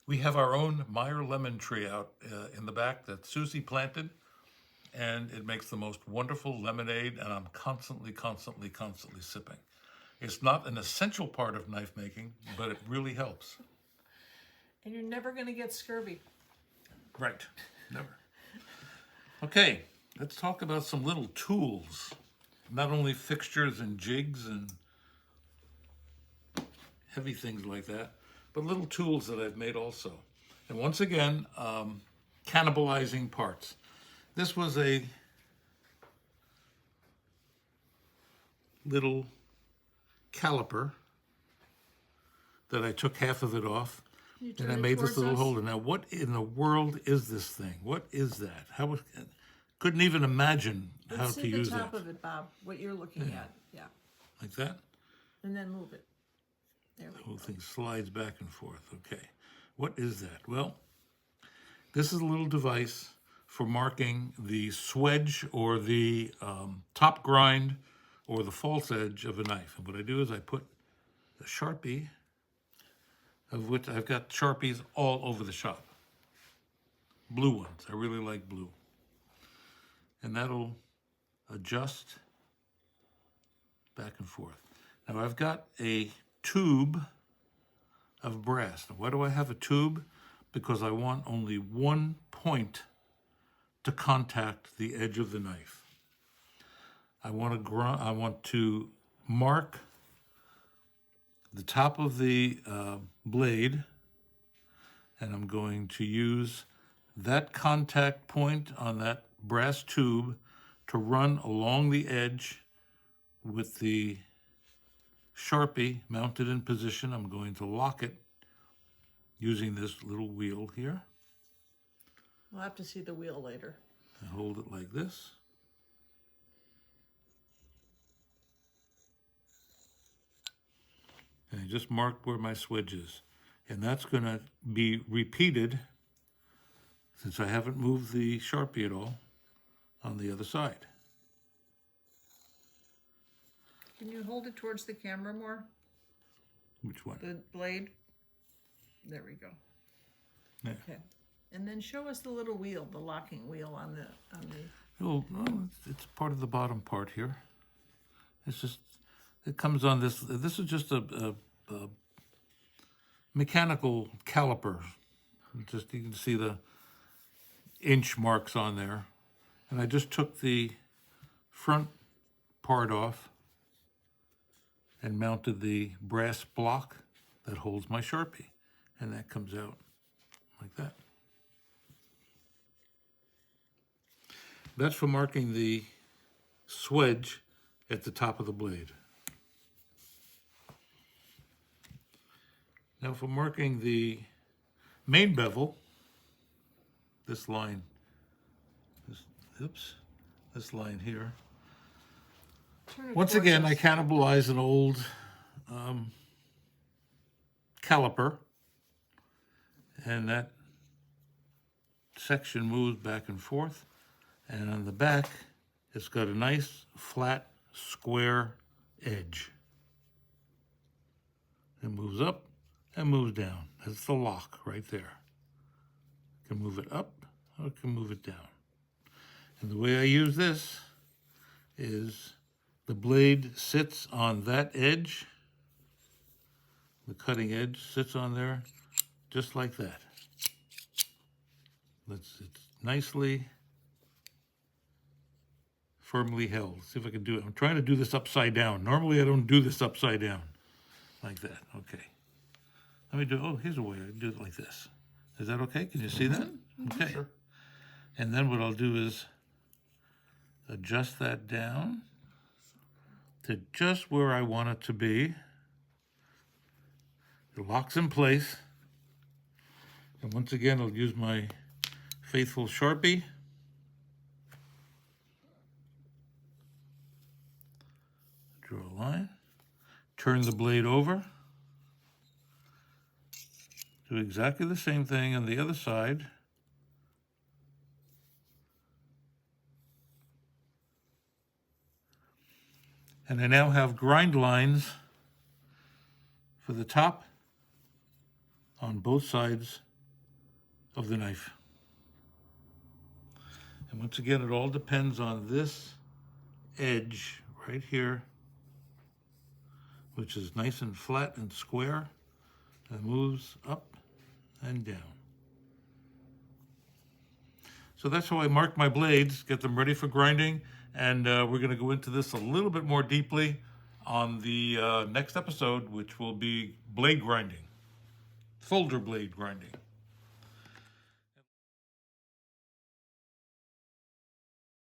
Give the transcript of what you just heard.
We have our own Meyer lemon tree out in the back that Susie planted, and it makes the most wonderful lemonade, and I'm constantly, constantly, constantly sipping. It's not an essential part of knife making, but it really helps. And you're never going to get scurvy. Right, never. Okay, let's talk about some little tools. Not only fixtures and jigs and heavy things like that, but little tools that I've made also. And once again, cannibalizing parts. This was a little caliper that I took half of it off, and I made this little holder. Now, what in the world is this thing? What is that? Couldn't even imagine how to use that. See the top of it, Bob, what you're looking at. Yeah. Like that? And then move it. There we The whole go. thing slides back and forth. Okay. What is that? Well, this is a little device for marking the swedge or the top grind or the false edge of a knife. And what I do is I put a Sharpie, of which I've got Sharpies all over the shop. Blue ones. I really like blue. And that'll adjust back and forth. Now I've got a tube of brass. Now, why do I have a tube? Because I want only one point to contact the edge of the knife. I want to mark the top of the blade, and I'm going to use that contact point on that brass tube to run along the edge with the Sharpie mounted in position. I'm going to lock it using this little wheel here. We'll have to see the wheel later. And hold it like this. And I just marked where my swedge is. And that's going to be repeated, since I haven't moved the Sharpie at all, on the other side. Can you hold it towards the camera more? Which one? The blade? There we go. Yeah. Okay. And then show us the little wheel, the locking wheel on the Oh, no, it's part of the bottom part here. It's just, it comes on this. This is just a mechanical caliper. Just, you can see the inch marks on there. And I just took the front part off and mounted the brass block that holds my Sharpie. And that comes out like that. That's for marking the swedge at the top of the blade. Now for marking the main bevel, this line, this line here. Once again, I cannibalize an old caliper, and that section moves back and forth. And on the back, it's got a nice, flat, square edge. It moves up and moves down. That's the lock right there. I can move it up or I can move it down. And the way I use this is the blade sits on that edge. The cutting edge sits on there just like that. It's nicely firmly held. Let's see if I can do it. I'm trying to do this upside down. Normally I don't do this upside down like that. Okay. Let me do, oh, here's a way I do it like this. Is that okay? Can you see that? Okay. Sure. And then what I'll do is adjust that down to just where I want it to be. It locks in place. And once again, I'll use my faithful Sharpie. Draw a line. Turn the blade over. Do exactly the same thing on the other side. And I now have grind lines for the top on both sides of the knife. And once again, it all depends on this edge right here, which is nice and flat and square and moves up and down. So that's how I mark my blades, get them ready for grinding, and we're going to go into this a little bit more deeply on the next episode, which will be blade grinding, folder blade grinding.